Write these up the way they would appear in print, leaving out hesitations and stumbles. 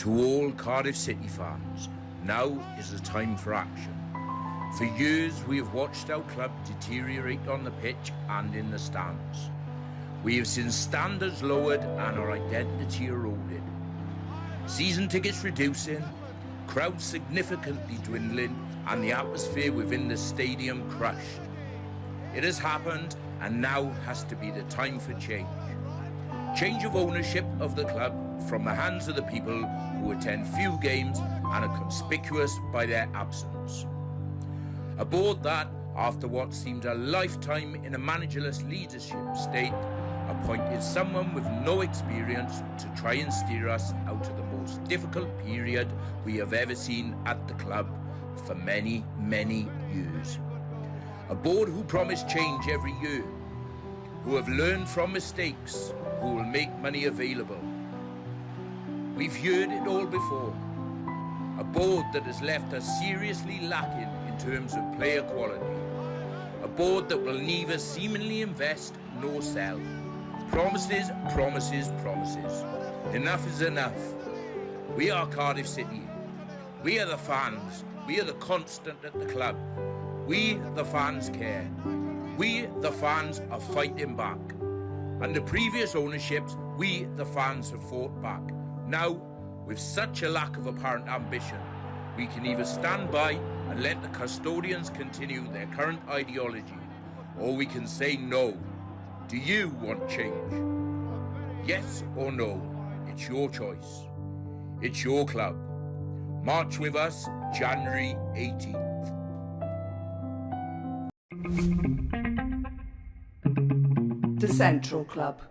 To all Cardiff City fans, now is the time for action. For years we have watched our club deteriorate on the pitch and in the stands. We have seen standards lowered and our identity eroded. Season tickets reducing, crowds significantly dwindling, and the atmosphere within the stadium crushed. It has happened, and now has to be the time for change. Change of ownership of the club from the hands of the people who attend few games and are conspicuous by their absence. A board that, after what seemed a lifetime in a managerless leadership state, appointed someone with no experience to try and steer us out of the most difficult period we have ever seen at the club for many, many years. A board who promised change every year, who have learned from mistakes, who will make money available. We've heard it all before. A board that has left us seriously lacking in terms of player quality. A board that will neither seemingly invest nor sell. Promises, promises, promises. Enough is enough. We are Cardiff City. We are the fans. We are the constant at the club. We, the fans, care. We, the fans, are fighting back. Under previous ownerships, we, the fans, have fought back. Now, with such a lack of apparent ambition, we can either stand by and let the custodians continue their current ideology, or we can say no. Do you want change? Yes or no? It's your choice. It's your club. March with us, January 18th. The Central Club.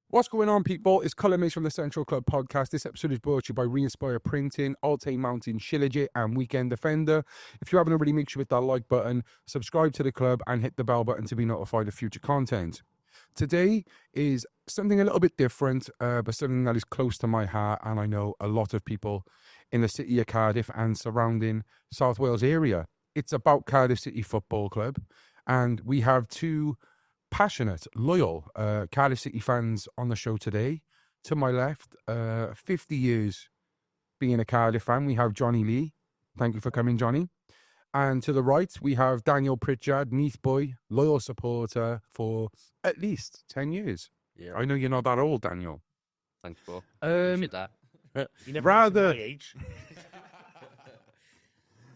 What's going on, people? It's Colin Mace from the Central Club podcast. This episode is brought to you by Reinspire Printing, Altain Mountain, Shillagate and Weekend Defender. If you haven't already, make sure you hit that like button, subscribe to the club and hit the bell button to be notified of future content. Today is something a little bit different, but something that is close to my heart, and I know a lot of people in the city of Cardiff and surrounding South Wales area. It's about Cardiff City Football Club, and we have two passionate, loyal Cardiff City fans on the show today. To my left, 50 years being a Cardiff fan, we have Johnny Lee. Thank you for coming, Johnny. And to the right, we have Daniel Pritchard, Neath Boy, loyal supporter for at least 10 years. Yeah. I know you're not that old, Daniel. Thanks, bro. Appreciate that. You never Rather- asked my age.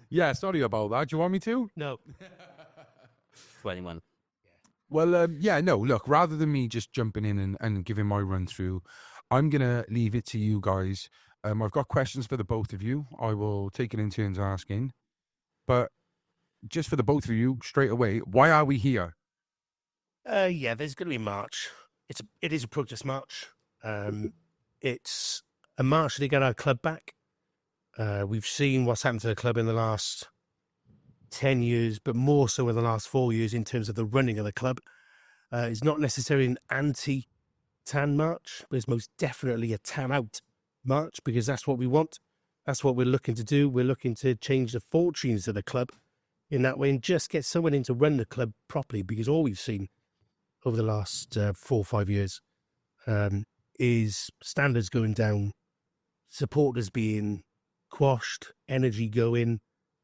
Yeah, sorry about that. Do you want me to? No. 21. Well, look, rather than me just jumping in and giving my run through, I'm going to leave it to you guys. I've got questions for the both of you. I will take it in turns asking. But just for the both of you, straight away, why are we here? Yeah, there's going to be a march. It is a protest march. It's a march to get our club back. We've seen what's happened to the club in the last 10 years, but more so in the last 4 years in terms of the running of the club. It's not necessarily an anti-Tan march, but it's most definitely a Tan-out march, because that's what we want. That's what we're looking to do. We're looking to change the fortunes of the club in that way and just get someone in to run the club properly, because all we've seen over the last 4 or 5 years is standards going down, supporters being quashed, energy going,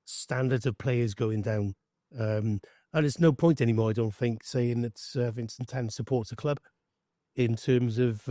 standards of players going down. And there's no point anymore, I don't think, saying that Vincent Tan supports the club in terms of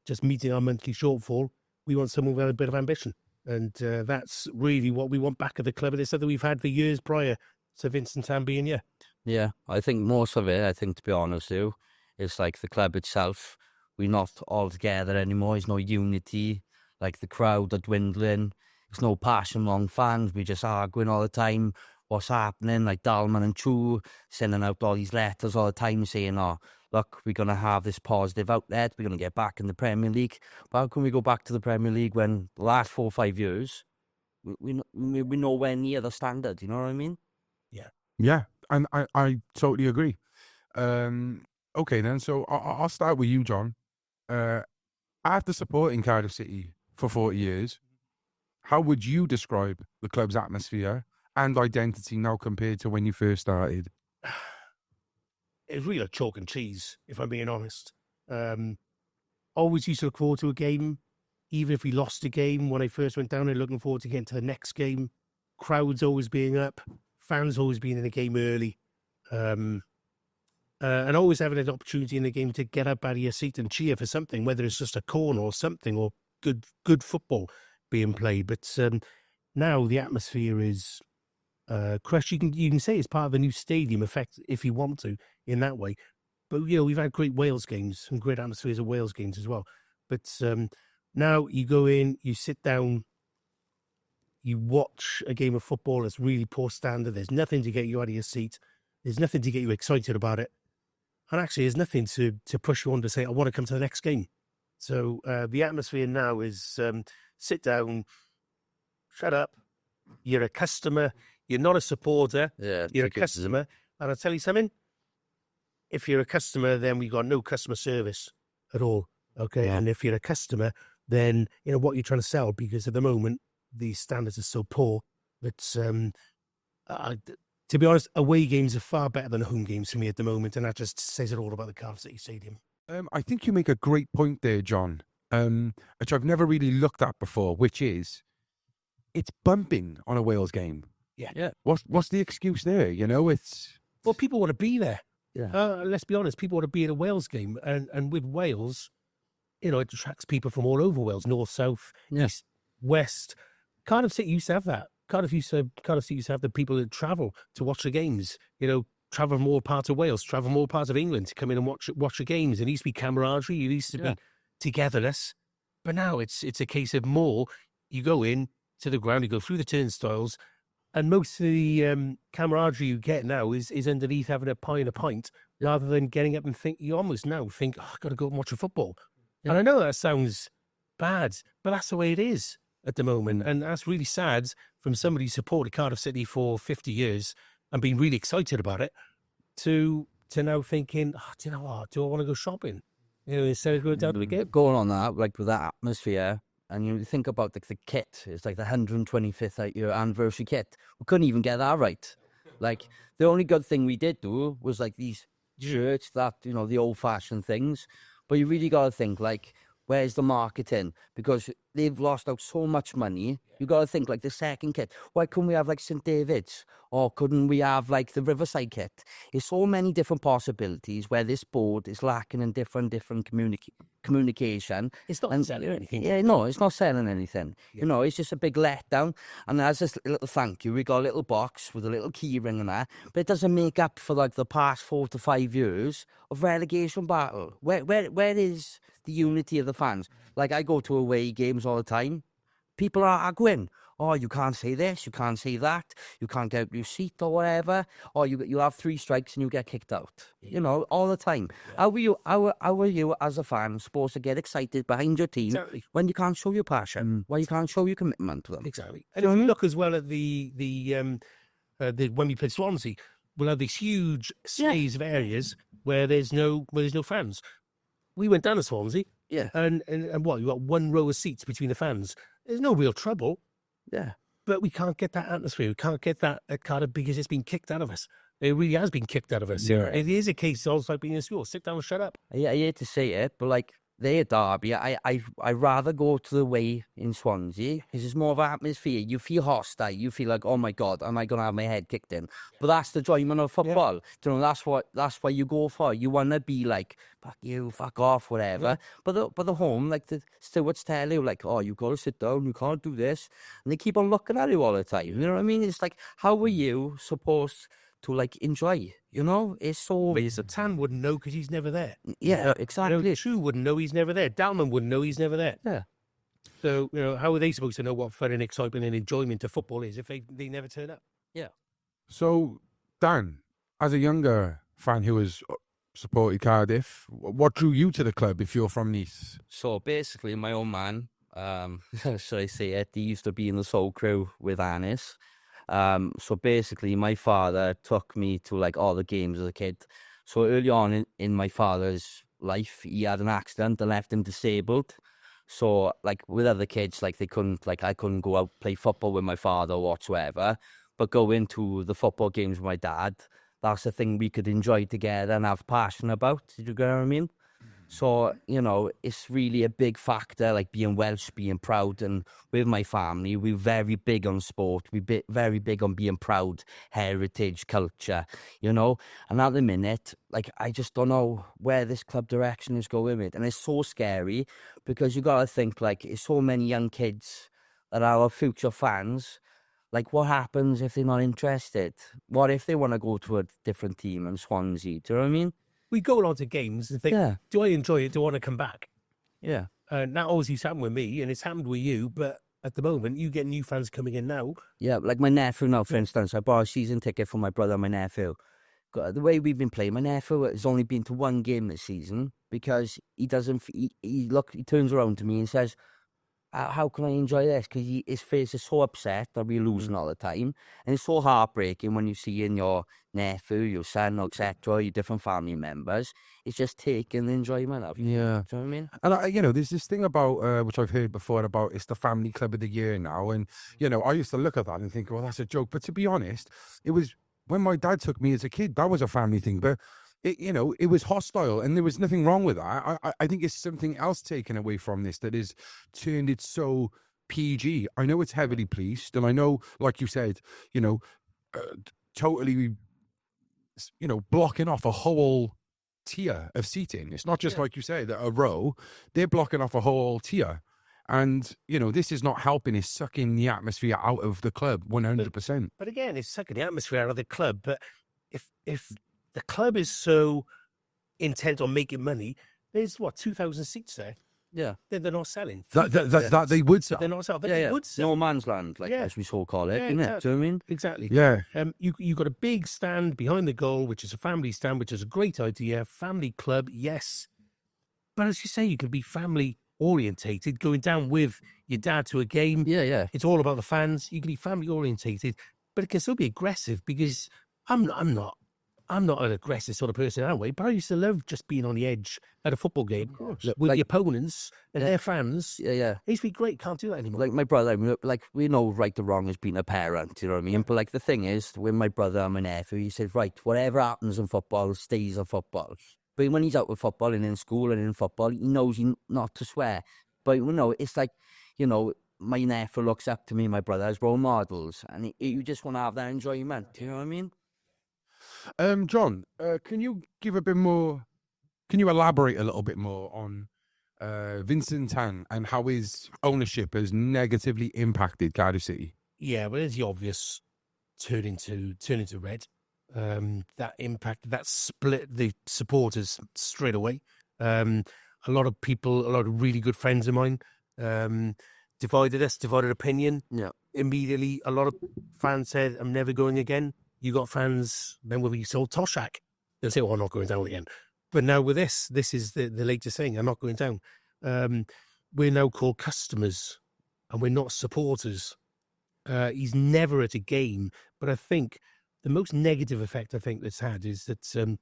just meeting our monthly shortfall. We want someone with a bit of ambition. And that's really what we want back at the club. And it's something we've had for years prior to Vincent Tan being here. Yeah, I think most of it, to be honest with you, is like the club itself. We're not all together anymore. There's no unity. Like the crowd are dwindling. There's no passion among fans. We just arguing all the time. What's happening? Like Dalman and Chu sending out all these letters all the time saying, oh, look, we're going to have this positive outlet. We're going to get back in the Premier League. But how can we go back to the Premier League when the last 4 or 5 years, we're nowhere near the standard? You know what I mean? Yeah, and I totally agree. Okay, then, so I'll start with you, John. After supporting Cardiff City for 40 years, how would you describe the club's atmosphere and identity now compared to when you first started? It's really like chalk and cheese, if I'm being honest. always used to look forward to a game, even if we lost a game. When I first went down there, looking forward to getting to the next game. Crowds always being up, fans always being in the game early, and always having an opportunity in the game to get up out of your seat and cheer for something, whether it's just a corner or something, or good football being played. But now the atmosphere is crushed. You can say it's part of a new stadium effect if you want to in that way. But we've had great Wales games and great atmospheres of Wales games as well. But now you go in, you sit down, you watch a game of football that's really poor standard. There's nothing to get you out of your seat. There's nothing to get you excited about it. And actually, there's nothing to push you on to say, I want to come to the next game. So the atmosphere now is sit down, shut up. You're a customer. You're not a supporter. Yeah, you're a customer. And I'll tell you something. If you're a customer, then we've got no customer service at all. Okay. Yeah. And if you're a customer, then what you're trying to sell, because at the moment, the standards are so poor that, to be honest, away games are far better than home games for me at the moment. And that just says it all about the Cardiff City Stadium. I think you make a great point there, John, which I've never really looked at before, which is it's bumping on a Wales game. Yeah. What's the excuse there? It's... Well, people want to be there. Yeah. Let's be honest, people want to be at a Wales game. And with Wales, it attracts people from all over Wales, north, south, east, west. Cardiff City used to have that. Cardiff City used to have the people that travel to watch the games, travel from all parts of Wales, travel from all parts of England to come in and watch the games. It used to be camaraderie. It used to be togetherness. But now it's a case of more. You go in to the ground, you go through the turnstiles, and most of the camaraderie you get now is underneath having a pie and a pint, rather than getting up and you almost now think, I've got to go and watch a football. Yeah. And I know that sounds bad, but that's the way it is at the moment. And that's really sad from somebody who supported Cardiff City for 50 years and been really excited about it to now thinking, do you know what, do I want to go shopping? Instead of going down to the game. Going on that, like with that atmosphere, and you think about the kit, it's like the 125th year anniversary kit. We couldn't even get that right. Like, the only good thing we did do was like these shirts that, the old-fashioned things. But you really got to think, like, where's the marketing? Because they've lost out so much money. You got to think, like, the second kit. Why couldn't we have, like, St. David's? Or couldn't we have, like, the Riverside kit? There's so many different possibilities where this board is lacking in different communication. It's not selling anything. Yeah, no, it's not selling anything. Yeah. It's just a big letdown. And as this little thank you, we got a little box with a little key ring and that. But it doesn't make up for, like, the past 4 to 5 years of relegation battle. Where is the unity of the fans? Like, I go to away games all the time. People are arguing. Oh, you can't say this, you can't say that, you can't get your seat or whatever. Or you have 3 strikes and you get kicked out. All the time. Yeah. How are you as a fan supposed to get excited behind your team when you can't show your passion, when you can't show your commitment to them? Exactly. And if you look as well at the when we played Swansea, we'll have these huge space of areas where there's no fans. We went down to Swansea. Yeah. And what, you got 1 row of seats between the fans. There's no real trouble. Yeah. But we can't get that atmosphere. We can't get that at Cardiff because it's been kicked out of us. It really has been kicked out of us. Yeah. It is a case also like being in school. Sit down and shut up. I hate to say it, but like, they're Derby. I rather go to the way in Swansea because it's more of an atmosphere. You feel hostile. You feel like, oh my God, am I going to have my head kicked in? But that's the enjoyment of football. Yeah. That's what you go for. You want to be like, fuck you, fuck off, whatever. Yeah. But the home, like the stewards tell you, like, oh, you got to sit down. You can't do this. And they keep on looking at you all the time. You know what I mean? It's like, how are you supposed to like enjoy? It's so. Vincent Tan wouldn't know because he's never there. Yeah, exactly. True wouldn't know he's never there. Dalman wouldn't know he's never there. Yeah. So how are they supposed to know what fun and excitement and enjoyment of football is if they never turn up? Yeah. So Dan, as a younger fan who has supported Cardiff, what drew you to the club if you're from Nice? So basically, my old man, should I say it? He used to be in the Soul Crew with Anis. So basically, my father took me to like all the games as a kid. So early on in my father's life, he had an accident that left him disabled. So like with other kids, like I couldn't go out play football with my father or whatsoever. But go into the football games with my dad, that's the thing we could enjoy together and have passion about. Did you get what I mean? So, you know, it's really a big factor, like being Welsh, being proud. And with my family, we're very big on sport. We're very big on being proud, heritage, culture, you know. And at the minute, like, I just don't know where this club direction is going with. And it's so scary because you got to think, like, it's so many young kids that are our future fans. Like, what happens if they're not interested? What if they want to go to a different team in Swansea? Do you know what I mean? We go along to games and think, Yeah. do I enjoy it? Do I want to come back? Yeah. That always used to happen with me, and it's happened with you. But at the moment, you get new fans coming in now. Yeah, like my nephew now, for instance, I bought a season ticket for my brother and my nephew. The way we've been playing, my nephew has only been to one game this season because he doesn't. He turns around to me and says, "How can I enjoy this?" Because his face is so upset that we're losing all the time, and it's so heartbreaking when you see in your nephew, your son, etc., your different family members. It's just taking the enjoyment of it. Yeah. Do you know what I mean? And you know, there's this thing about which I've heard before about it's the family club of the year now, and you know, I used to look at that and think, well, that's a joke. But to be honest, it was when my dad took me as a kid. That was a family thing, but you know, it was hostile, and there was nothing wrong with that. I think it's something else taken away from this that has turned it so PG. I know it's heavily policed, and I know, like you said, you know, totally, you know, blocking off a whole tier of seating. It's not just like you said, a row. They're blocking off a whole tier. And, you know, this is not helping. It's sucking the atmosphere out of the club 100%. But again, it's sucking the atmosphere out of the club. But if the club is so intent on making money, there's 2,000 seats there. Yeah. They're not selling. That they would sell. They're not selling. But Yeah, they yeah. would sell. No man's land, like as we so call it, Yeah, isn't it? exactly. Do you know what I mean? Exactly. Yeah. You got a big stand behind the goal, which is a family stand, which is a great idea. Family club, yes. But as you say, you can be family orientated, going down with your dad to a game. Yeah, yeah. It's all about the fans. You can be family orientated, but it can still be aggressive because I'm not an aggressive sort of person anyway, but I used to love just being on the edge at a football game with the opponents and their fans. Yeah, yeah. It used to be great. Can't do that anymore. Like my brother, like we know right or wrong as being a parent, you know what I mean? But like the thing is, with my brother and my nephew, he said, right, whatever happens in football stays in football. But when he's out with football and in school and in football, he knows not to swear. But you know, it's like, you know, my nephew looks up to me, my brother, as role models, and you just want to have that enjoyment. Do you know what I mean? John, can you give a bit more? Can you elaborate a little bit more on Vincent Tan and how his ownership has negatively impacted Cardiff City? Yeah, well, there's the obvious turn into red. That impact, that split the supporters straight away. A lot of people, a lot of really good friends of mine, divided opinion. Yeah. Immediately, a lot of fans said, I'm never going again. You got fans, then when we sold Toshak, they'll say, oh, I'm not going down again. But now with this is the latest thing, I'm not going down. We're now called customers and we're not supporters. He's never at a game, but I think the most negative effect I think that's had is that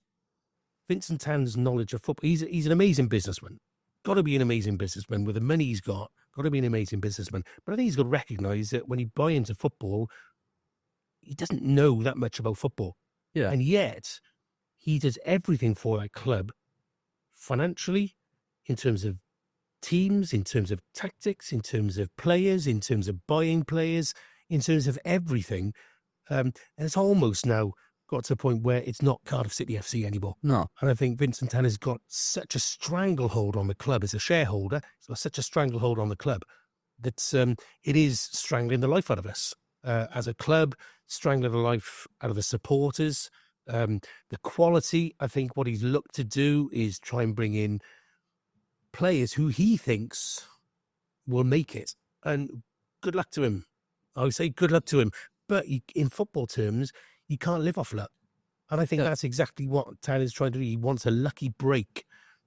Vincent Tan's knowledge of football, he's an amazing businessman. Got to be an amazing businessman with the money he's got to be an amazing businessman. But I think he's got to recognise that when he buy into football, he doesn't know that much about football. Yeah. And yet, he does everything for that club, financially, in terms of teams, in terms of tactics, in terms of players, in terms of buying players, in terms of everything. And it's almost now got to the point where it's not Cardiff City FC anymore. No. And I think Vincent Tan has got such a stranglehold on the club as a shareholder. He's got such a stranglehold on the club that it is strangling the life out of us. As a club, strangling the life out of the supporters. The quality, I think what he's looked to do is try and bring in players who he thinks will make it. And good luck to him. I would say good luck to him. But in football terms, you can't live off luck. And I think that's exactly what Tan is trying to do. He wants a lucky break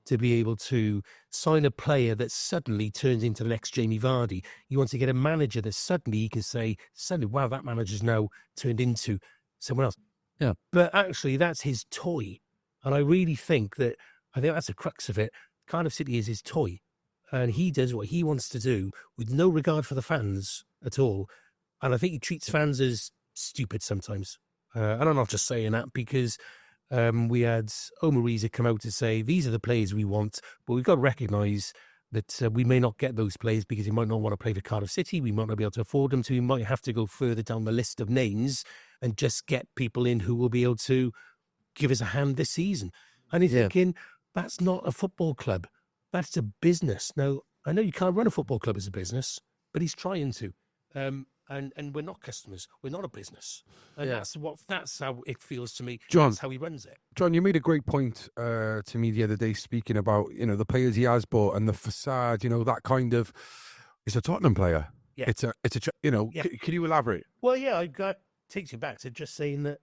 to be able to sign a player that suddenly turns into the next Jamie Vardy. He wants to get a manager that suddenly he can say, wow, that manager's now turned into someone else. Yeah. But actually, that's his toy. And I really think that's the crux of it. Cardiff City is his toy. And he does what he wants to do with no regard for the fans at all. And I think he treats fans as stupid sometimes. And I'm not just saying that because We had Omariza come out to say, these are the players we want, but we've got to recognise that we may not get those players because he might not want to play for Cardiff City. We might not be able to afford them, so we might have to go further down the list of names and just get people in who will be able to give us a hand this season. And he's thinking, that's not a football club. That's a business. Now, I know you can't run a football club as a business, but he's trying to. And we're not customers. We're not a business. And that's how it feels to me. John, that's how he runs it. John, you made a great point to me the other day, speaking about, the players he has bought and the facade, that kind of, it's a Tottenham player. Yeah. Can you elaborate? Well, yeah, takes you back to just saying that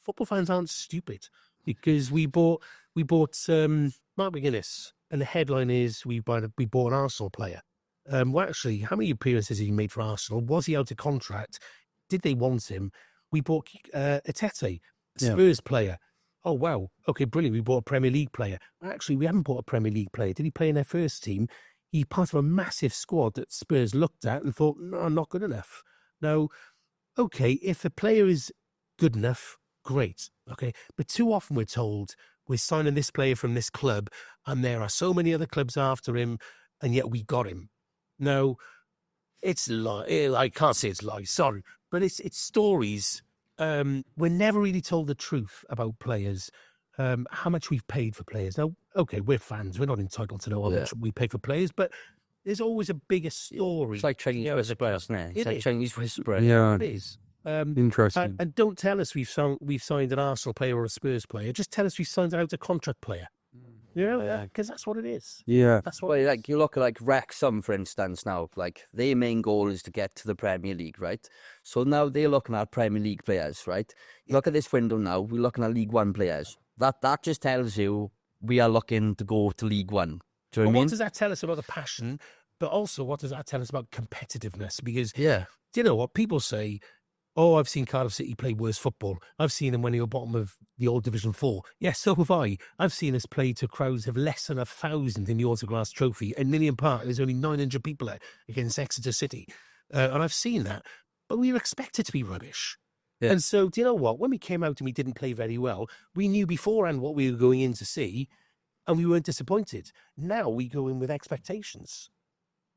football fans aren't stupid, because we bought Mark McGuinness, and the headline is we bought an Arsenal player. Well, actually, how many appearances has he made for Arsenal? Was he out of contract? Did they want him? We bought Atete, Spurs player. Oh, wow. Okay, brilliant. We bought a Premier League player. Actually, we haven't bought a Premier League player. Did he play in their first team? He's part of a massive squad that Spurs looked at and thought, no, not good enough. Now, okay, if a player is good enough, great. Okay, but too often we're told we're signing this player from this club and there are so many other clubs after him, and yet we got him. No, it's I can't say it's lies, sorry, but it's stories. We're never really told the truth about players, how much we've paid for players. Now, okay, we're fans. We're not entitled to know how much we pay for players, but there's always a bigger story. It's like Chinese whisperer, isn't it? It's like Chinese whisperer. Yeah. It is. Interesting. And don't tell us we've signed an Arsenal player or a Spurs player. Just tell us we've signed an out-of-contract player. Because that's what it is. Yeah. That's what. Well, you look at Wrexham, for instance. Now, their main goal is to get to the Premier League, right? So now they're looking at Premier League players, right? Look at this window now. We're looking at League One players. That just tells you we are looking to go to League One. Do you know what I mean? What does that tell us about the passion? But also, what does that tell us about competitiveness? Because do you know what people say? Oh, I've seen Cardiff City play worse football. I've seen them when they were bottom of the old Division 4. Yes, so have I. I've seen us play to crowds of less than 1,000 in the Autograss Trophy. In Ninian Park, there's only 900 people there against Exeter City. And I've seen that. But we were expected to be rubbish. Yeah. And so, do you know what? When we came out and we didn't play very well, we knew beforehand what we were going in to see, and we weren't disappointed. Now we go in with expectations.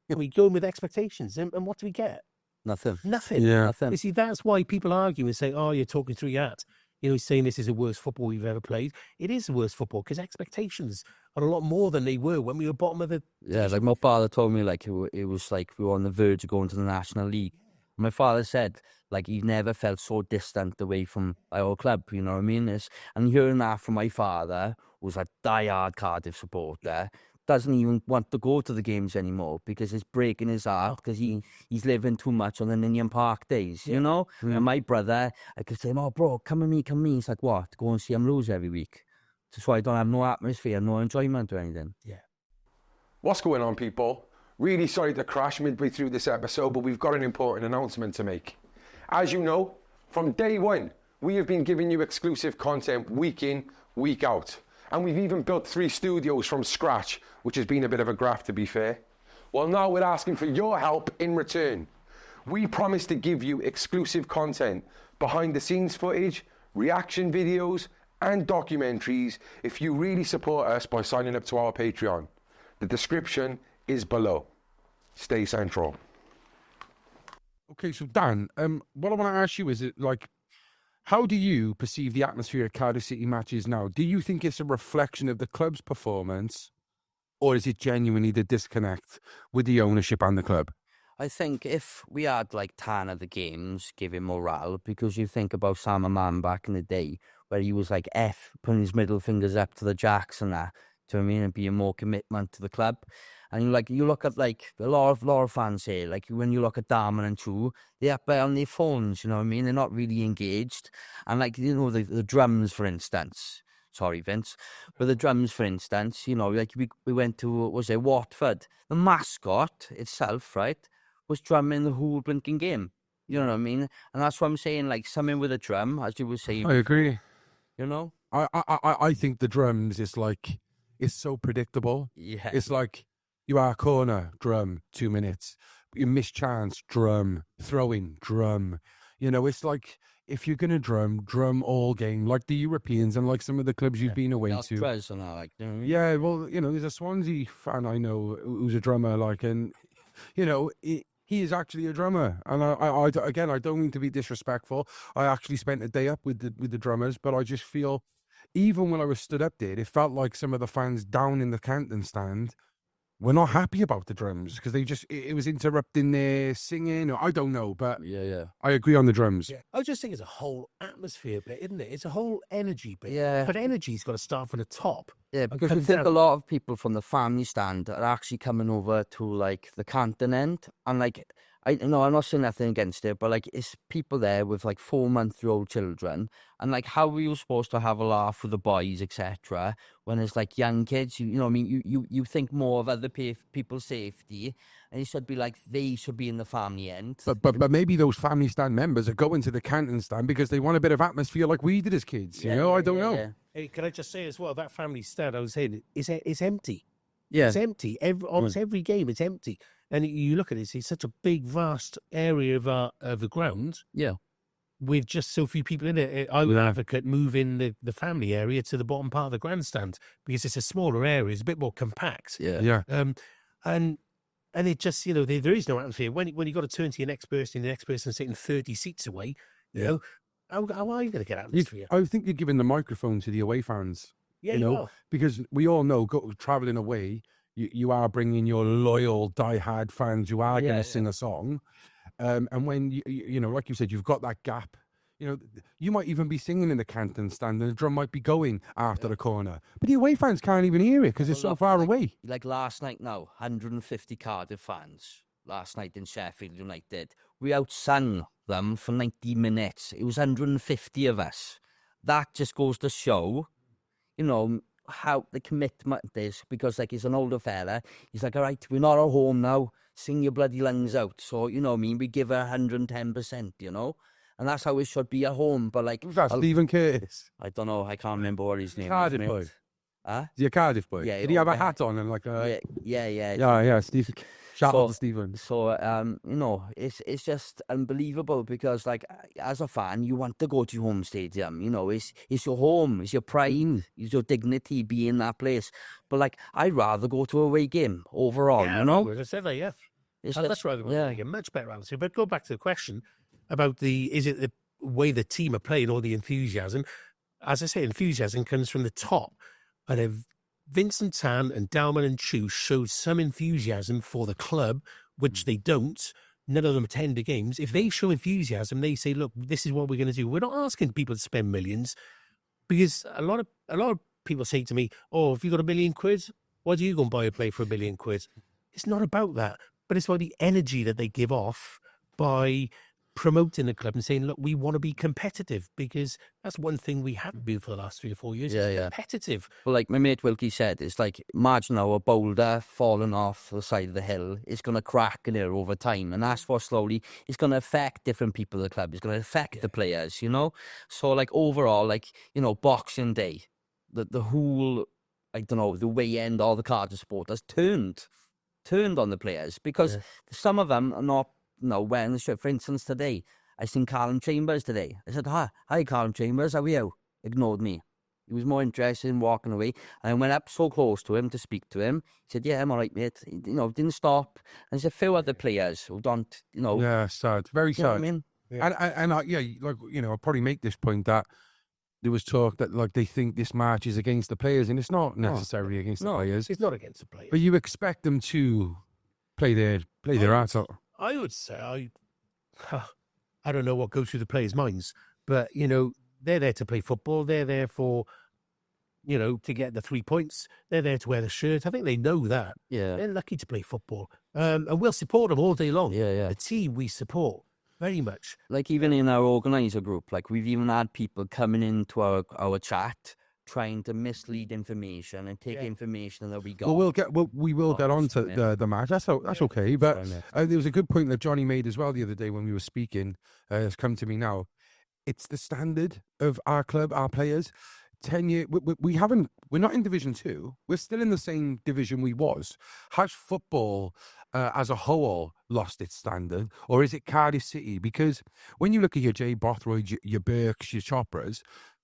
We go in with expectations. And what do we get? Nothing. Yeah. Nothing. You see, that's why people argue and say, oh, you're talking through your hat. He's saying this is the worst football we've ever played. It is the worst football because expectations are a lot more than they were when we were bottom of the... Yeah, my father told me, it was like we were on the verge of going to the National League. My father said, he never felt so distant away from our club, you know what I mean? And hearing that from my father, who's a diehard Cardiff supporter, doesn't even want to go to the games anymore because it's breaking his heart because he's living too much on the Ninian Park days, you know? And my brother, I could say, oh, bro, come with me. He's like, what? Go and see him lose every week. Just so I don't have no atmosphere, no enjoyment or anything. Yeah. What's going on, people? Really sorry to crash midway through this episode, but we've got an important announcement to make. As you know, from day one, we have been giving you exclusive content week in, week out. And we've even built 3 studios from scratch, which has been a bit of a graft, to be fair. Well, now we're asking for your help in return. We promise to give you exclusive content, behind the scenes footage, reaction videos, and documentaries if you really support us by signing up to our Patreon. The description is below. Stay central. Okay, so Dan, what I want to ask you is, how do you perceive the atmosphere at Cardiff City matches now? Do you think it's a reflection of the club's performance, or is it genuinely the disconnect with the ownership and the club? I think if we had 10 of the games, giving morale, because you think about Sam Aman back in the day, where he was putting his middle fingers up to the Jacks and that, do you know what I mean, and being more commitment to the club. And you look at a lot of fans here, when you look at Darman and True, they're up there on their phones, you know what I mean? They're not really engaged. And the drums, for instance. Sorry, Vince. But the drums, for instance, we went to, Watford. The mascot itself, right, was drumming the whole blinking game. You know what I mean? And that's what I'm saying, something with a drum, as you were saying. I agree. You know? I think the drums is it's so predictable. Yeah. It's you are corner, drum, 2 minutes. You miss chance, drum, throw in, drum. You know, it's like if you're gonna drum all game, like the Europeans and like some of the clubs you've been away to. Dress and all, like, you know what I mean? Yeah, well, you know, there's a Swansea fan I know who's a drummer, like, and you know, he is actually a drummer. And again, I don't mean to be disrespectful. I actually spent a day up with the drummers, but I just feel, even when I was stood up there, it felt like some of the fans down in the Canton stand were not happy about the drums because they just it was interrupting their singing, or I don't know, but Yeah. I agree on the drums. Yeah. I just think it's a whole atmosphere bit, isn't it? It's a whole energy bit. Yeah. But energy's got to start from the top. Yeah, because I come think down. a lot of people from the family stand are actually coming over to like the Canton end, and like I'm not saying nothing against it, but like it's people there with like 4-month-old children, and like how are you supposed to have a laugh with the boys, etc. When it's like young kids, you know what I mean? You think more of other people's safety, and it should be like they should be in the family end. But maybe those family stand members are going to the Canton stand because they want a bit of atmosphere like we did as kids. You know, I don't know. Yeah. Hey, can I just say as well, that family stand I was saying is empty. Yeah. It's empty. Almost every game, it's empty. And you look at it, it's such a big, vast area of the ground Yeah. with just so few people in it. I would advocate moving the family area to the bottom part of the grandstand because it's a smaller area, it's a bit more compact. Yeah. Yeah. And it just, you know, there is no atmosphere. When you got to turn to your next person, the next person's sitting 30 seats away, you know, how are you going to get atmosphere? I think you're giving the microphone to the away fans. Yeah, you know, are. because we all know traveling away, you are bringing your loyal, diehard fans who are going to sing a song. And when, you know, like you said, you've got that gap, you know, you might even be singing in the Canton stand and the drum might be going after the corner. But the away fans can't even hear it because it's so far away. Like last night now, 150 Cardiff fans. Last night in Sheffield United. We outsung them for 90 minutes. It was 150 of us. That just goes to show, you know, how the commitment is, because like he's an older fella. He's like, all right, we're not at home now. Sing your bloody lungs out. So, you know what I mean? We give her 110%, you know? And that's how it should be at home. But like, Who's that, Stephen Curtis? I don't know. I can't remember what his name Cardiff is. boy. Mate. Huh? Is he a Cardiff boy? Yeah, Did he have a yeah. hat on and like a... Yeah. Yeah, Steve. Shout out to Stephen. So, you know, it's just unbelievable because, like, as a fan, you want to go to your home stadium. You know, it's your home, it's your pride, it's your dignity be in that place. But, like, I'd rather go to a away game overall, you know? I said that, yeah. It's That's rather a much better answer. But go back to the question about is it the way the team are playing or the enthusiasm? As I say, enthusiasm comes from the top. And if Vincent Tan and Dalman and Chu showed some enthusiasm for the club, which they don't, none of them attend the games. If they show enthusiasm, they say, look, this is what we're going to do. We're not asking people to spend millions, because a lot of people say to me, oh, if you got £1 million, why do you go and buy a play for £1 million? It's not about that, but it's about the energy that they give off by promoting the club and saying, look, we want to be competitive, because that's one thing we haven't been for the last 3 or 4 years. Yeah. Competitive. Well, like my mate Wilkie said, it's like, imagine how a boulder falling off the side of the hill is going to crack in there over time. And that's what slowly is going to affect different people of the club. It's going to affect the players, you know? So, like, overall, like, you know, Boxing Day, the whole, I don't know, the way end, all the Cardiff supporters turned on the players, because some of them are not, wearing the shirt. For instance, today, I seen Callum Chambers today. I said, hi Callum Chambers, how are you? Ignored me. He was more interested in walking away. And I went up so close to him to speak to him. He said, yeah, I'm all right, mate. He, didn't stop. And there's a few other players who don't, Yeah, sad. Very sad. You know what I mean? Yeah. And like, I'll probably make this point that there was talk that, like, they think this match is against the players, and it's not necessarily against the players. It's not against the players. But you expect them to play their hearts out. I would say, I don't know what goes through the players' minds, but, they're there to play football. They're there for, to get the 3 points. They're there to wear the shirt. I think they know that. Yeah. They're lucky to play football. And we'll support them all day long. Yeah. The team we support very much. Like, even in our organiser group, like, we've even had people coming into our chat trying to mislead information and take information that we got. Well, we will get on to the match. That's okay. But there was a good point that Johnny made as well the other day when we were speaking. It's come to me now. It's the standard of our club, our players. 10 year, we haven't, we're not in Division 2. We're still in the same division we was. Has football as a whole lost its standard, or is it Cardiff City? Because when you look at your Jay Bothroyd, your Burks, your Chopras,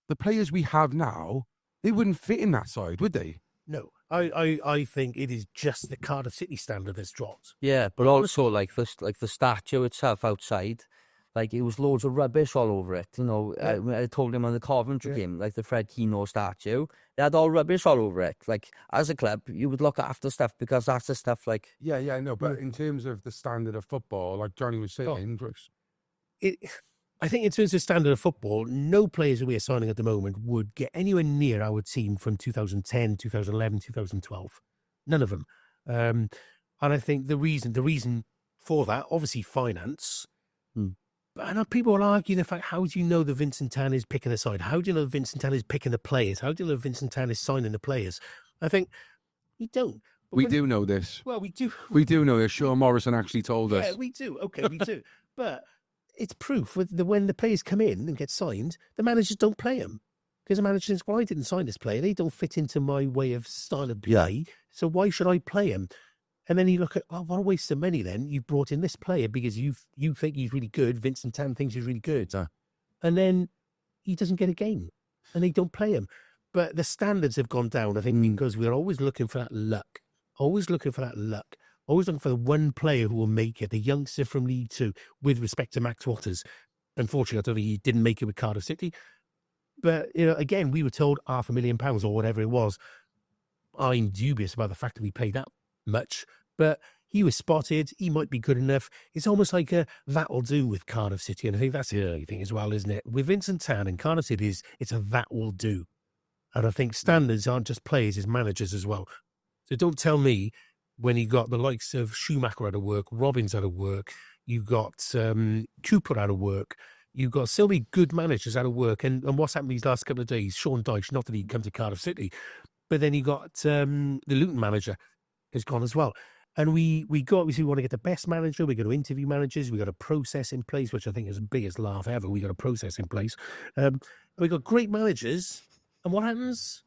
the players we have now, they wouldn't fit in that side, would they? No, I think it is just the Cardiff City standard that's dropped. Yeah, but also like the statue itself outside, like it was loads of rubbish all over it. You know, I told him on the Coventry game, like the Fred Keno statue, they had all rubbish all over it. Like as a club, you would look after stuff because that's the stuff like. Yeah, I know. But in terms of the standard of football, like Johnny was saying, Bruce. I think in terms of standard of football, no players that we are signing at the moment would get anywhere near our team from 2010, 2011, 2012. None of them. And I think the reason for that, obviously finance. But I know people will argue the fact, how do you know that Vincent Tan is picking a side? How do you know that Vincent Tan is picking the players? How do you know that Vincent Tan is signing the players? I think we don't. But We do know this. Well, we do. We do know this. Sean Morrison actually told us. Yeah, we do. Okay, we do. But it's proof when the players come in and get signed, the managers don't play them. Because the manager says, well, I didn't sign this player. They don't fit into my way of style of play. So why should I play him? And then you look at, what a waste of money then. You've brought in this player because you think he's really good. Vincent Tan thinks he's really good. And then he doesn't get a game. And they don't play him. But the standards have gone down, I think, because we're always looking for that luck. Always looking for that luck. Always looking for the one player who will make it, the youngster from League Two, with respect to Max Waters. Unfortunately, I don't think he didn't make it with Cardiff City. But, you know, again, we were told £500,000 or whatever it was. I'm dubious about the fact that we paid that much. But he was spotted. He might be good enough. It's almost like that'll do with Cardiff City. And I think that's the only thing as well, isn't it? With Vincent Tan and Cardiff City, it's a that will do. And I think standards aren't just players, it's managers as well. So don't tell me when you got the likes of Schumacher out of work, Robbins out of work, you got Cooper out of work, you've got so many good managers out of work. And what's happened these last couple of days? Sean Dyche, not that he come to Cardiff City, but then you got the Luton manager has gone as well. And we want to get the best manager. We got to interview managers. We got a process in place, which I think is the biggest laugh ever. We got a process in place. We got great managers. And what happens?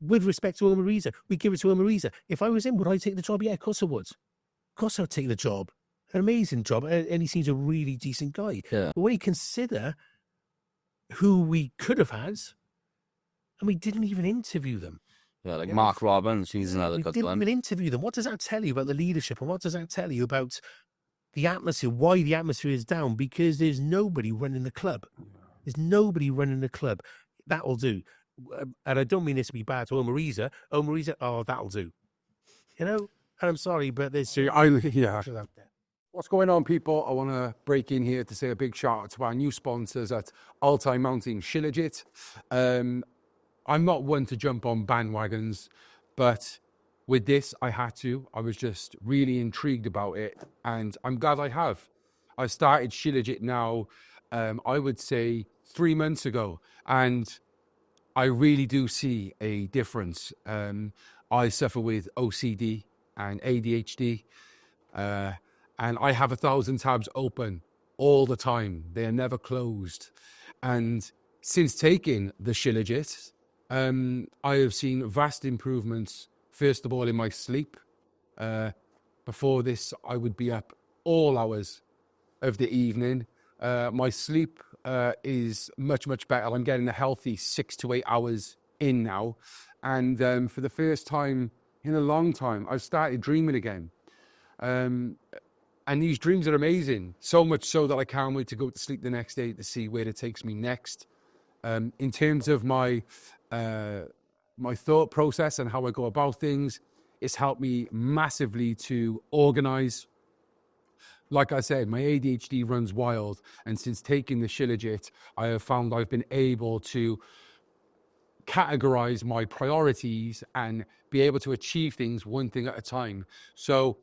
With respect to Omariza, we give it to Omariza. If I was him, would I take the job? Yeah, of course I would. Of course I'd take the job. An amazing job. And he seems a really decent guy. Yeah. But when you consider who we could have had, and we didn't even interview them. Yeah, like Mark Robbins, he's another We good didn't one. even interview them. What does that tell you about the leadership? And what does that tell you about the atmosphere? Why the atmosphere is down? Because there's nobody running the club. There's nobody running the club. That will do. And I don't mean this to be bad to Omariza. Oh, that'll do. You know? And I'm sorry, but there's... What's going on, people? I want to break in here to say a big shout out to our new sponsors at Altai Mountain Shilajit. I'm not one to jump on bandwagons, but with this, I had to. I was just really intrigued about it, and I'm glad I have. I started Shilajit now, I would say 3 months ago, and I really do see a difference. I suffer with OCD and ADHD, and I have 1,000 tabs open all the time. They are never closed. And since taking the Shilajit, I have seen vast improvements, first of all, in my sleep. Before this, I would be up all hours of the evening. My sleep is much, much better. I'm getting a healthy 6 to 8 hours in now. And for the first time in a long time, I've started dreaming again. And these dreams are amazing, so much so that I can't wait to go to sleep the next day to see where it takes me next. In terms of my thought process and how I go about things, it's helped me massively to organize. Like I said, my ADHD runs wild, and since taking the Shilajit, I have found I've been able to categorize my priorities and be able to achieve things one thing at a time. So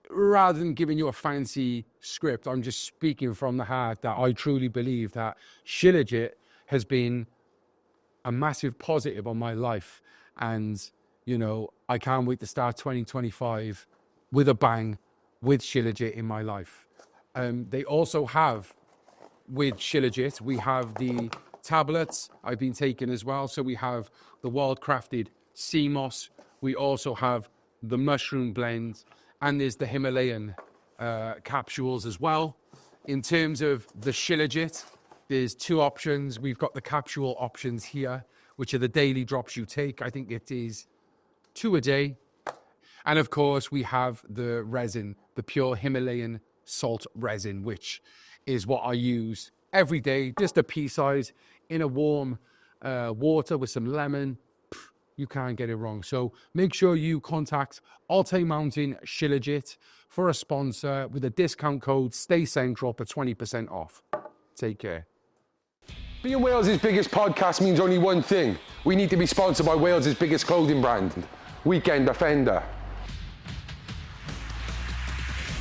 rather than giving you a fancy script, I'm just speaking from the heart that I truly believe that Shilajit has been a massive positive on my life. And, you know, I can't wait to start 2025 with a bang with Shilajit in my life. They also have, with Shilajit, we have the tablets I've been taking as well. So we have the wild-crafted sea moss. We also have the mushroom blend, and there's the Himalayan capsules as well. In terms of the Shilajit, there's 2 options. We've got the capsule options here, which are the daily drops you take. I think it is 2 a day. And of course, we have the resin, the pure Himalayan salt resin, which is what I use every day, just a pea size in a warm water with some lemon. You can't get it wrong. So make sure you contact Altai Mountain Shilajit for a sponsor with a discount code Stay Central for 20% off. Take care. Being Wales' biggest podcast means only one thing. We need to be sponsored by Wales' biggest clothing brand, Weekend Offender.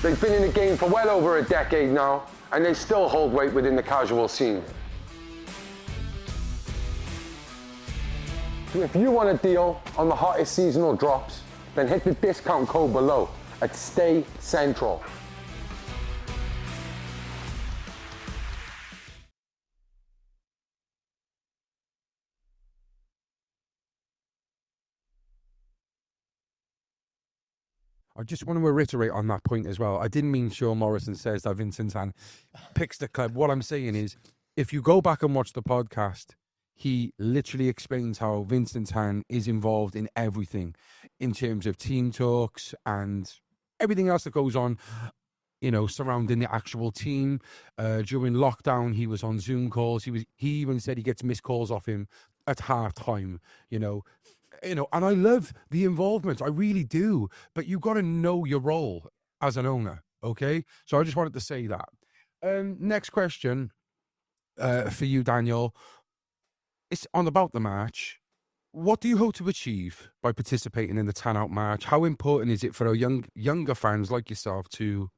They've been in the game for well over a decade now, and they still hold weight within the casual scene. So if you want a deal on the hottest seasonal drops, then hit the discount code below at Stay Central. I just want to reiterate on that point as well. I didn't mean Sean Morrison says that Vincent Tan picks the club. What I'm saying is, if you go back and watch the podcast, he literally explains how Vincent Tan is involved in everything in terms of team talks and everything else that goes on, you know, surrounding the actual team. During lockdown, he was on Zoom calls. He even said he gets missed calls off him at half time, you know, and I love the involvement. I really do. But you've got to know your role as an owner, okay? So I just wanted to say that. Next question for you, Daniel. It's on about the march. What do you hope to achieve by participating in the Tan Out March? How important is it for our younger fans like yourself to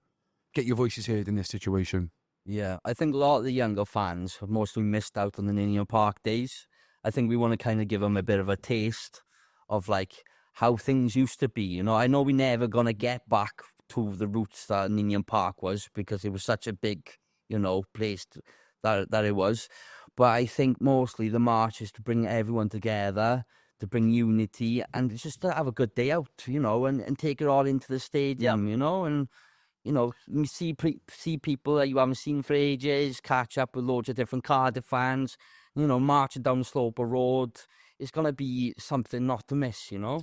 get your voices heard in this situation? Yeah, I think a lot of the younger fans have mostly missed out on the Ninian Park days. I think we want to kind of give them a bit of a taste of like how things used to be. You know, I know we're never going to get back to the roots that Ninian Park was because it was such a big, you know, place that it was. But I think mostly the march is to bring everyone together, to bring unity, and it's just to have a good day out, you know, and take it all into the stadium, you know, and, you know, you see people that you haven't seen for ages, catch up with loads of different Cardiff fans, you know, marching down Sloper Road. It's going to be something not to miss, you know.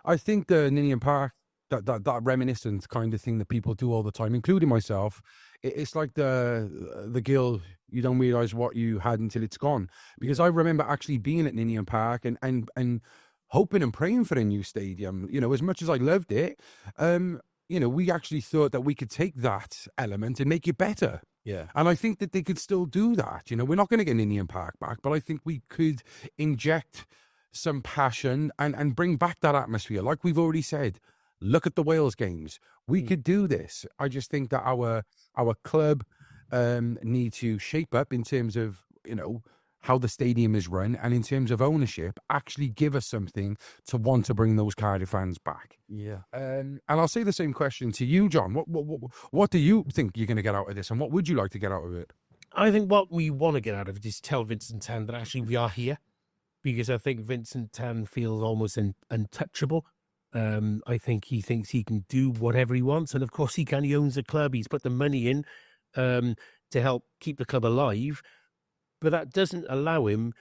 I think the Ninian Park, that reminiscent kind of thing that people do all the time, including myself, it's like the guild, you don't realise what you had until it's gone. Because I remember actually being at Ninian Park and hoping and praying for a new stadium. You know, as much as I loved it, you know, we actually thought that we could take that element and make it better. Yeah. And I think that they could still do that. You know, we're not going to get Ninian Park back, but I think we could inject some passion and bring back that atmosphere. Like we've already said, look at the Wales games. We could do this. I just think that our club need to shape up in terms of, you know, how the stadium is run, and in terms of ownership, actually give us something to want to bring those Cardiff fans back. Yeah. And I'll say the same question to you, John. What do you think you're going to get out of this, and what would you like to get out of it? I think what we want to get out of it is tell Vincent Tan that actually we are here, because I think Vincent Tan feels almost untouchable. I think he thinks he can do whatever he wants, and of course he can. He owns the club. He's put the money in to help keep the club alive, but that doesn't allow him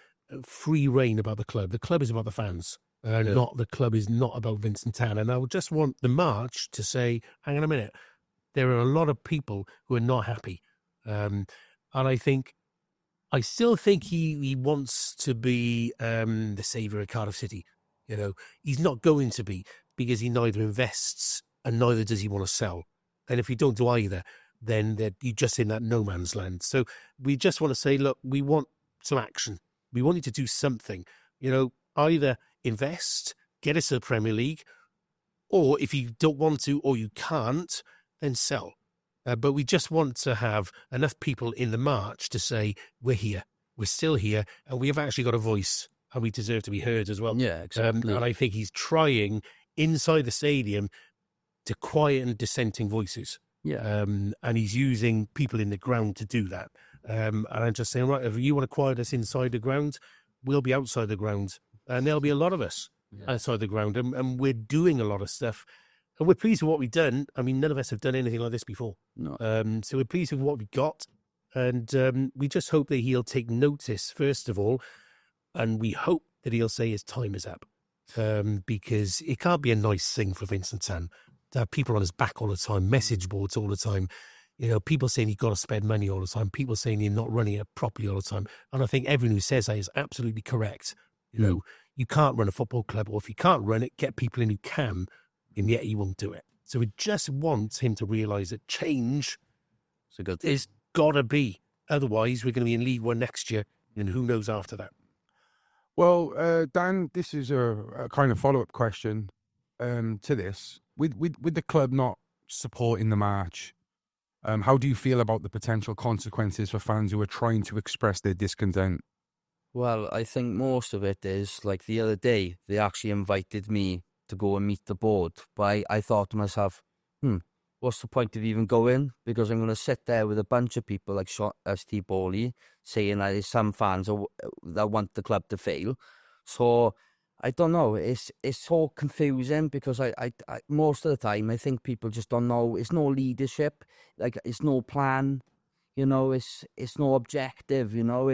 free reign about the club. The club is about the fans, not the club is not about Vincent Tan. And I would just want the march to say, hang on a minute, there are a lot of people who are not happy, and I still think he wants to be the saviour of Cardiff City. You know, he's not going to be, because he neither invests and neither does he want to sell. And if you don't do either, then you're just in that no man's land. So we just want to say, look, we want some action. We want you to do something. You know, either invest, get us to the Premier League, or if you don't want to or you can't, then sell. But we just want to have enough people in the march to say, we're here, we're still here, and we have actually got a voice, and we deserve to be heard as well. Yeah, exactly. And I think he's trying inside the stadium to quieten dissenting voices. Yeah. And he's using people in the ground to do that. And I'm just saying, right, if you want to quiet us inside the ground, we'll be outside the ground. And there'll be a lot of us outside the ground. And we're doing a lot of stuff. And we're pleased with what we've done. I mean, none of us have done anything like this before. No. So we're pleased with what we got. And we just hope that he'll take notice, first of all. And we hope that he'll say his time is up. Because it can't be a nice thing for Vincent Tan to have people on his back all the time, message boards all the time. You know, people saying you've got to spend money all the time, people saying you're not running it properly all the time. And I think everyone who says that is absolutely correct. You know, you can't run a football club, or if you can't run it, get people in who can, and yet he won't do it. So we just want him to realise that change is got to be. Otherwise, we're going to be in League One next year, and who knows after that. Well, Dan, this is a kind of follow-up question to this. With the club not supporting the march, how do you feel about the potential consequences for fans who are trying to express their discontent? Well, I think most of it is, like the other day, they actually invited me to go and meet the board. But I thought to myself, what's the point of even going? Because I'm going to sit there with a bunch of people like Steve Bowley saying that there's some fans that want the club to fail. So I don't know. It's so confusing because I most of the time I think people just don't know. It's no leadership, like it's no plan. You know, it's no objective. You know,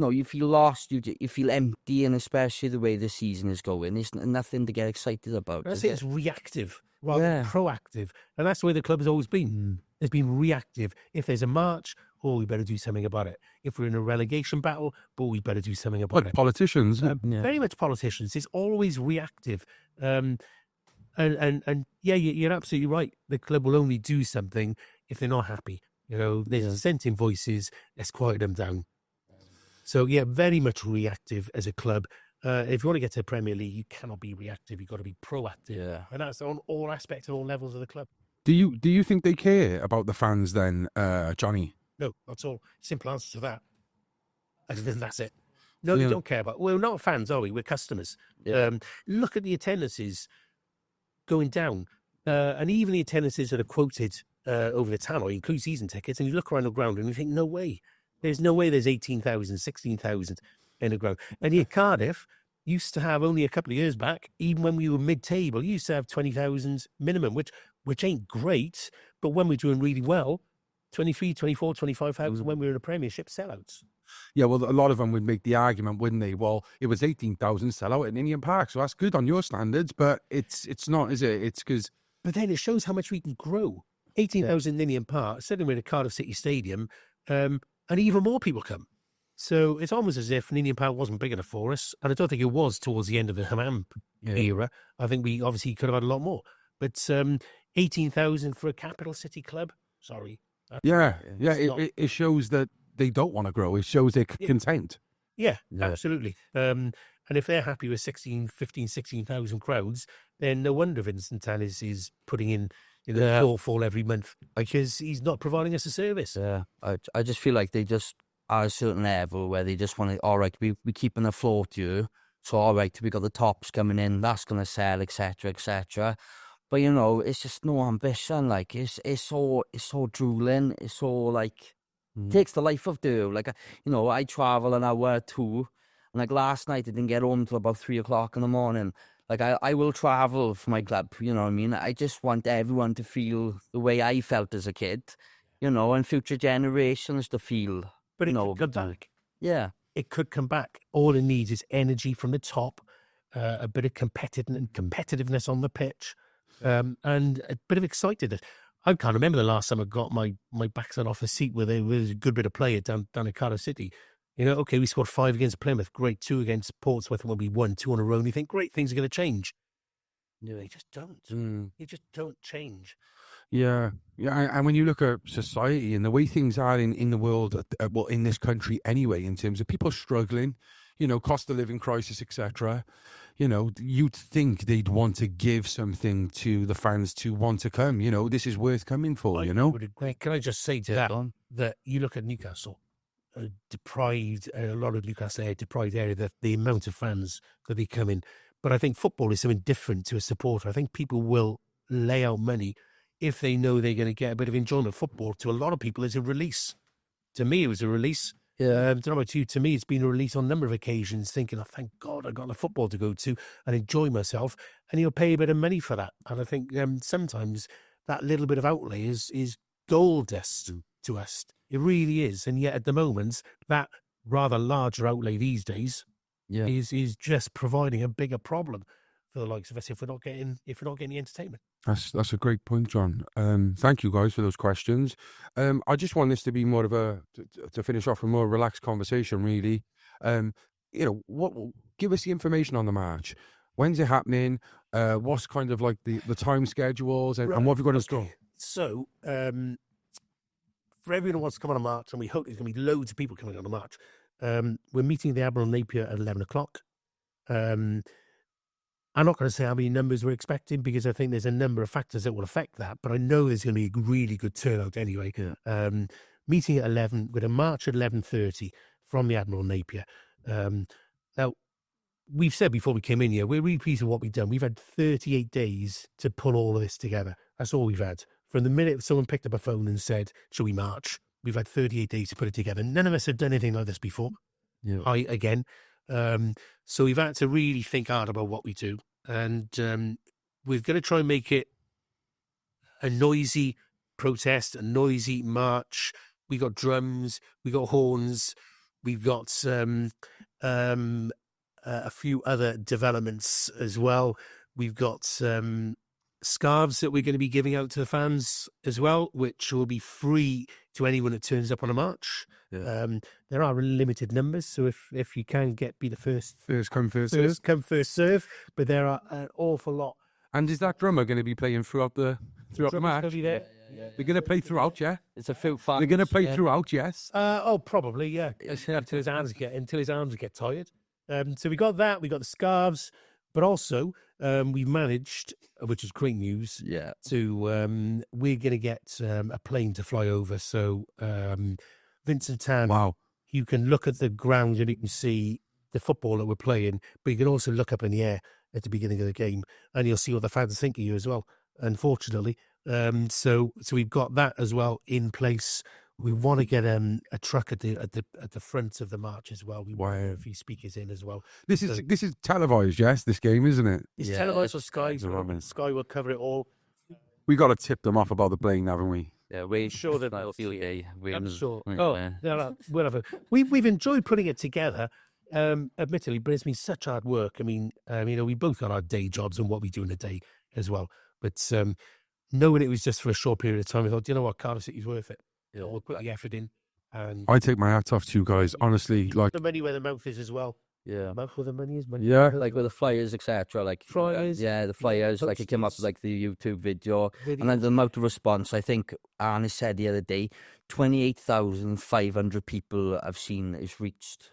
you feel lost. You feel empty, and especially the way the season is going, it's nothing to get excited about. I say it's reactive rather than proactive, and that's the way the club has always been. It's been reactive. If there's a march, we better do something about it. If we're in a relegation battle, we better do something about it. Politicians, very much politicians. It's always reactive, and yeah, you're absolutely right. The club will only do something if they're not happy. You know, there's dissenting voices. Let's quiet them down. So yeah, very much reactive as a club. If you want to get to the Premier League, you cannot be reactive. You've got to be proactive, and that's on all aspects and all levels of the club. Do you think they care about the fans then, Johnny? No, that's all. Simple answer to that. That's it. No, they don't care about. We're not fans, are we? We're customers. Yeah. Look at the attendances going down, and even the attendances that are quoted over the tannoy include season tickets. And you look around the ground and you think, no way. There's no way there's 18,000, 16,000 in the ground. And here, Cardiff used to have only a couple of years back, even when we were mid-table, you used to have 20,000 minimum, which ain't great, but when we're doing really well, 23, 24, 25,000 when we were in a Premiership sellouts. Yeah, well, a lot of them would make the argument, wouldn't they? Well, it was 18,000 sellout at Indian Park, so that's good on your standards, but it's not, is it? It's because... But then it shows how much we can grow. 18,000 in Indian Park, sitting with a Cardiff City Stadium, and even more people come. So it's almost as if an Indian Park wasn't big enough for us, and I don't think it was towards the end of the Hammam era. I think we obviously could have had a lot more. But 18,000 for a capital city club? Sorry. It shows that they don't want to grow. It shows they're content. Yeah, absolutely. And if they're happy with 16,000 crowds, then no wonder Vincent Tan is putting in the shortfall every month because he's not providing us a service. Yeah, I just feel like they just are a certain level where they just want to, all right, we keeping afloat here. So, all right, we got the tops coming in, that's going to sell, etc., etc. But, you know, it's just no ambition. Like, it's so drooling. It's so, like, takes the life of you. Like, you know, I travel an hour or two. And, like, last night, I didn't get home till about 3 o'clock in the morning. Like, I will travel for my club, you know what I mean? I just want everyone to feel the way I felt as a kid, you know, and future generations to feel, but it could come back. Yeah. It could come back. All it needs is energy from the top, a bit of competitiveness on the pitch, and a bit of excitedness. I can't remember the last time I got my backside off a seat where there was a good bit of play down at Cardiff City. You know, okay, we scored 5 against Plymouth, great, 2 against Portsmouth when we won 2 on a row, and you think, great, things are going to change. No, they just don't. They just don't change. Yeah. And when you look at society and the way things are in the world, well, in this country anyway, in terms of people struggling, you know, cost of living crisis, etc., you know, you'd think they'd want to give something to the fans to want to come. You know, this is worth coming for, you know? Can I just say to that you look at Newcastle, deprived, a lot of Newcastle deprived area, the amount of fans that they come in. But I think football is something different to a supporter. I think people will lay out money if they know they're going to get a bit of enjoyment. Football, to a lot of people, is a release. to me, it was a release. Yeah. Don't know about you. To me, it's been a release on a number of occasions, thinking, oh, thank God I got the football to go to and enjoy myself. And you'll pay a bit of money for that. And I think sometimes that little bit of outlay is gold dust to us. It really is. And yet at the moment, that rather larger outlay these days is just providing a bigger problem for the likes of us if we're not getting the entertainment. That's a great point, John. Thank you guys for those questions. I just want this to be more of to finish off a more relaxed conversation, really. Give us the information on the match. When's it happening? What's kind of like the time schedules and what have you got in store? So, for everyone who wants to come on a march, and we hope there's going to be loads of people coming on a march, we're meeting the Admiral Napier at 11 o'clock. I'm not going to say how many numbers we're expecting because I think there's a number of factors that will affect that, but I know there's going to be a really good turnout anyway. Yeah. Meeting at 11, with a march at 11:30 from the Admiral Napier. Now, we've said before we came in here, we're really pleased with what we've done. We've had 38 days to pull all of this together. That's all we've had. From the minute someone picked up a phone and said, shall we march? We've had 38 days to put it together. None of us have done anything like this before. Yeah. Again. So we've had to really think hard about what we do. And we're going to try and make it a noisy protest, a noisy march. We got drums, we got horns, we've got a few other developments as well. We've got scarves that we're going to be giving out to the fans as well, which will be free to anyone that turns up on a march. Yeah. There are limited numbers, so if you can be the first come, first serve. But there are an awful lot. And is that drummer going to be playing throughout the match? There. Yeah. They're going to play throughout, yeah. It's a few fans. They're going to play throughout, yes. Probably, yeah. Until his arms get tired. So we got that. We got the scarves, but also we've managed, which is great news. Yeah. To we're going to get a plane to fly over. So Vincent Tan. Wow. You can look at the ground and you can see the football that we're playing, but you can also look up in the air at the beginning of the game, and you'll see what the fans think of you as well. Unfortunately, so we've got that as well in place. We want to get a truck at the front of the march as well. We want a few speakers in as well. This is televised, yes. This game, isn't it? It's televised on Sky. Sky will cover it all. We got to tip them off about the plane, haven't we? Yeah, we're sure that I'm sure. We'll have we've enjoyed putting it together. Admittedly, but it's been such hard work. I mean, we both got our day jobs and what we do in a day as well. But knowing it was just for a short period of time, I thought, you know what, Cardiff City's worth it. You know, we'll put the effort in. And I take my hat off to you guys, honestly. Like the money where the mouth is as well. Yeah, mouth where the money is. Money. Yeah, like with the flyers, etc. Like flyers. Yeah, the flyers. Like it came up with like the YouTube video. And then the amount of response. I think Arnie said the other day, 28,500 people have seen it's reached.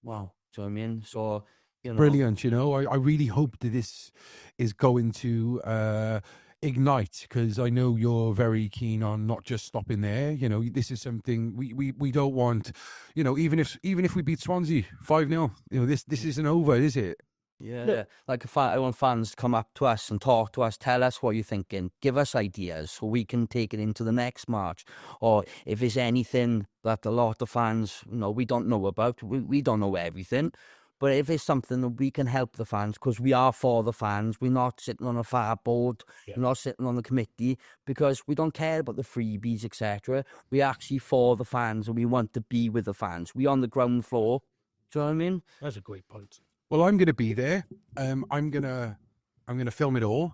Wow. Do you know what I mean? So, brilliant. I really hope that this is going to ignite, because I know you're very keen on not just stopping there. This is something we don't want. Even if we beat Swansea 5-0, this isn't over, is it? Yeah. Like I want fans to come up to us and talk to us, tell us what you're thinking, give us ideas so we can take it into the next march. Or if there's anything that a lot of fans, we don't know about, we don't know everything. But if it's something that we can help the fans, because we are for the fans, we're not sitting on a far board, we're not sitting on the committee, because we don't care about the freebies, etc. We're actually for the fans, and we want to be with the fans. We're on the ground floor. Do you know what I mean? That's a great point. Well, I'm going to be there. I'm gonna film it all.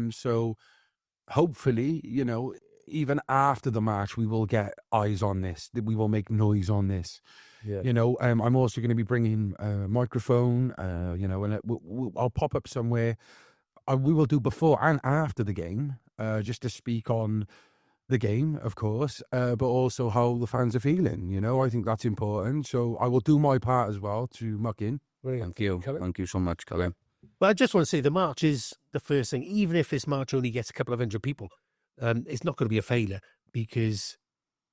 So hopefully, even after the match, we will get eyes on this. We will make noise on this. Yeah. I'm also going to be bringing a microphone. And I'll pop up somewhere. We will do before and after the game, just to speak on the game, of course, but also how the fans are feeling. I think that's important. So I will do my part as well to muck in. Thank you. Thank you so much, Colin. Well, I just want to say the march is the first thing. Even if this march only gets a couple of hundred people, it's not going to be a failure, because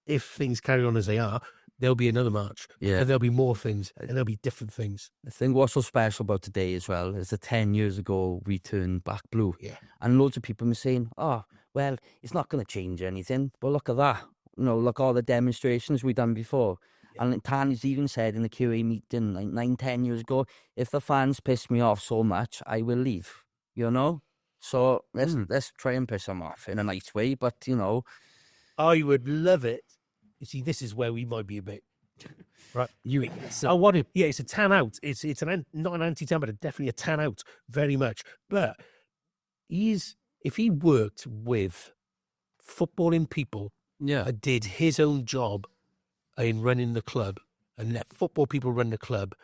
if things carry on as they are, there'll be another march. Yeah. And there'll be more things, and there'll be different things. I think what's so special about today as well is that 10 years ago we turned back blue. Yeah. And loads of people were saying, oh, well, it's not going to change anything. But look at that. You know, like all the demonstrations we done before. And Tan's even said in the QA meeting like 9, 10 years ago, if the fans piss me off so much, I will leave. You know? So let's try and piss them off in a nice way. But, you know, I would love it. You see, this is where we might be a bit right. You, I want it. Yeah, it's a tan out. It's not an anti-tan, but definitely a tan out, very much. But if he worked with footballing people, did his own job in running the club and let football people run the club,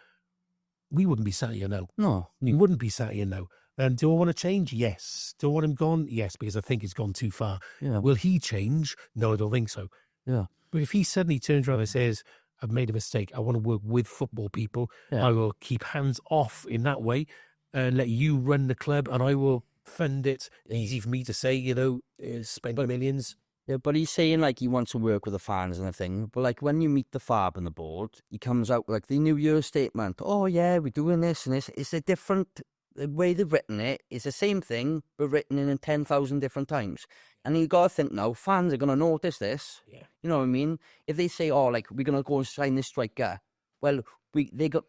we wouldn't be sat here now. no. We wouldn't be sat here now. And do I want to change? Yes. Do I want him gone? Yes, because I think it's gone too far. Yeah. Will he change? No, I don't think so. Yeah. But if he suddenly turns around and says, I've made a mistake, I want to work with football people, Yeah. I will keep hands off in that way and let you run the club and I will fund it. Easy for me to say, you know, spend millions. Yeah, but he's saying like he wants to work with the fans and everything. But like when you meet the FAB and the board, he comes out with like the New Year statement. Oh yeah, we're doing this and this. It's a different, the way they've written it is the same thing, but written in 10,000 different times. And you got to think now, fans are going to notice this. Yeah. You know what I mean? If they say, oh, like we're going to go and sign this striker, well,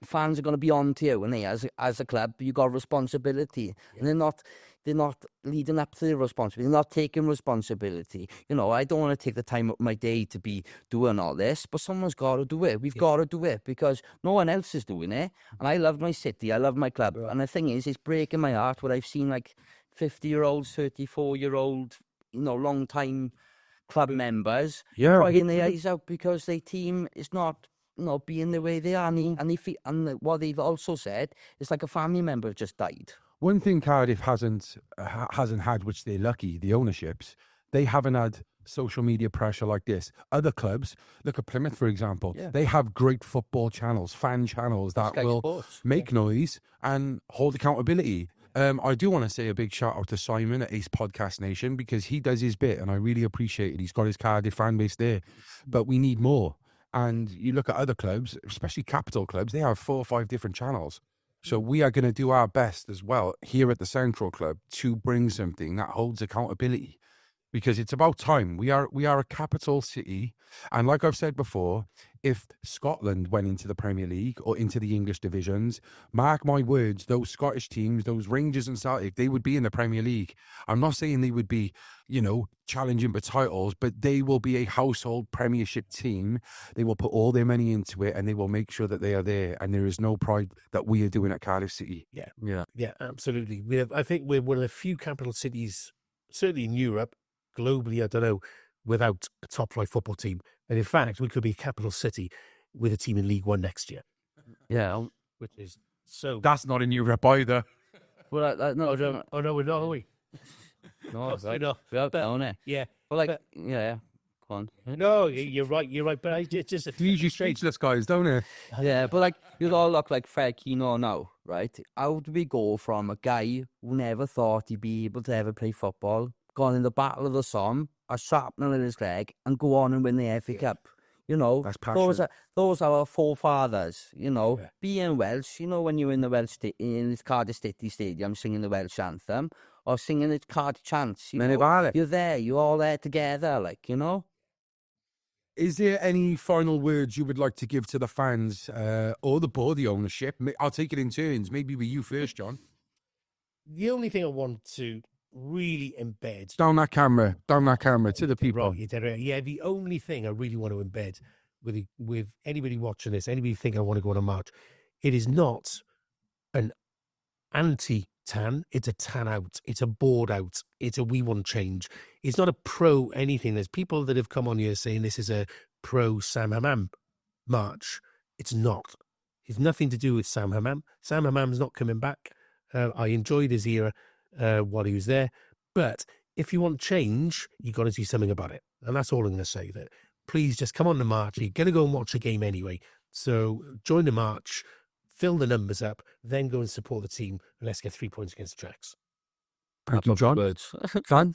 fans are going to be on to you, and as a club, you got a responsibility, and they're not leading up to the responsibility. They're not taking responsibility. You know, I don't want to take the time up my day to be doing all this, but someone's got to do it. We've got to do it because no one else is doing it. And I love my city. I love my club. Right. And the thing is, it's breaking my heart what I've seen like 50-year-olds, 34-year-old, you know, long time club members crying their eyes out because their team is not, you know, being the way they are. And what they've also said is like a family member just died. One thing Cardiff hasn't had, which they're lucky, the ownerships, they haven't had social media pressure like this. Other clubs, look at Plymouth, for example, they have great football channels, fan channels that Sky will Sports. make noise and hold accountability. I do want to say a big shout out to Simon at Ace Podcast Nation because he does his bit and I really appreciate it. He's got his Cardiff fan base there, but we need more. And you look at other clubs, especially capital clubs, they have 4 or 5 different channels. So we are going to do our best as well here at the Central Club to bring something that holds accountability, because it's about time. We are a capital city, and like I've said before, if Scotland went into the Premier League or into the English divisions, mark my words, those Scottish teams, those Rangers and Celtic, they would be in the Premier League. I'm not saying they would be, you know, challenging for titles, but they will be a household Premiership team. They will put all their money into it and they will make sure that they are there. And there is no pride that we are doing at Cardiff City. Yeah, absolutely. I think we're one of the few capital cities, certainly in Europe, globally, I don't know, without a top-flight football team. And in fact, we could be a capital city with a team in League One next year. Yeah. Which is so... That's not in Europe either. Well, no, Oh, no, we're not, are we? no, We're not. we're out there, aren't it? Yeah. But like, yeah, go on. No, you're right. But it's just... They usually speechless guys, don't they? Yeah, but like, you all look like Fred Keno now, right? How do we go from a guy who never thought he'd be able to ever play football, gone in the Battle of the Somme, a shrapnel in his leg, and go on and win the FA Cup? You know, That's passion. those are our forefathers, you know. Being Welsh, you know, when you're in the in the Cardiff City Stadium singing the Welsh anthem, or singing the Cardiff chants, you're there, you're all there together, like, you know. Is there any final words you would like to give to the fans or the board, the ownership? I'll take it in turns. Maybe with you first, John. The only thing I want to really embed... Down that camera to the people. Right, you did it. Yeah, the only thing I really want to embed with anybody watching this, anybody think I want to go on a march, it is not an anti-tan, it's a tan out, it's a board out, it's a we want change. It's not a pro anything. There's people that have come on here saying this is a pro Sam Hammam march. It's not. It's nothing to do with Sam Hammam. Sam Hammam's not coming back. I enjoyed his era while he was there. But if you want change, you've got to do something about it. And that's all I'm going to say. That please just come on the march. You're going to go and watch the game anyway. So join the march, fill the numbers up, then go and support the team, and let's get 3 points against the Jacks. Thank you, John. Words. John?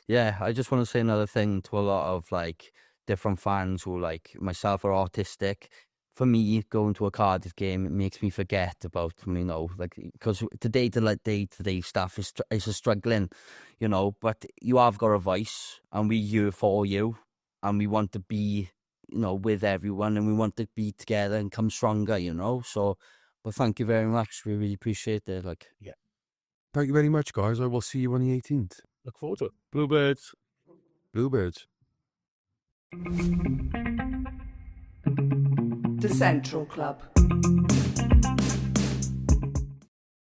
Yeah, I just want to say another thing to a lot of like different fans who like myself are autistic. For me, going to a Cardiff game, it makes me forget about, you know, like, because the day-to-day stuff is struggling, you know, but you have got a voice and we're here for you, and we want to be, with everyone, and we want to be together and come stronger, So, but thank you very much. We really appreciate it. Thank you very much, guys. I will see you on the 18th. Look forward to it. Bluebirds. Bluebirds. The Central Club.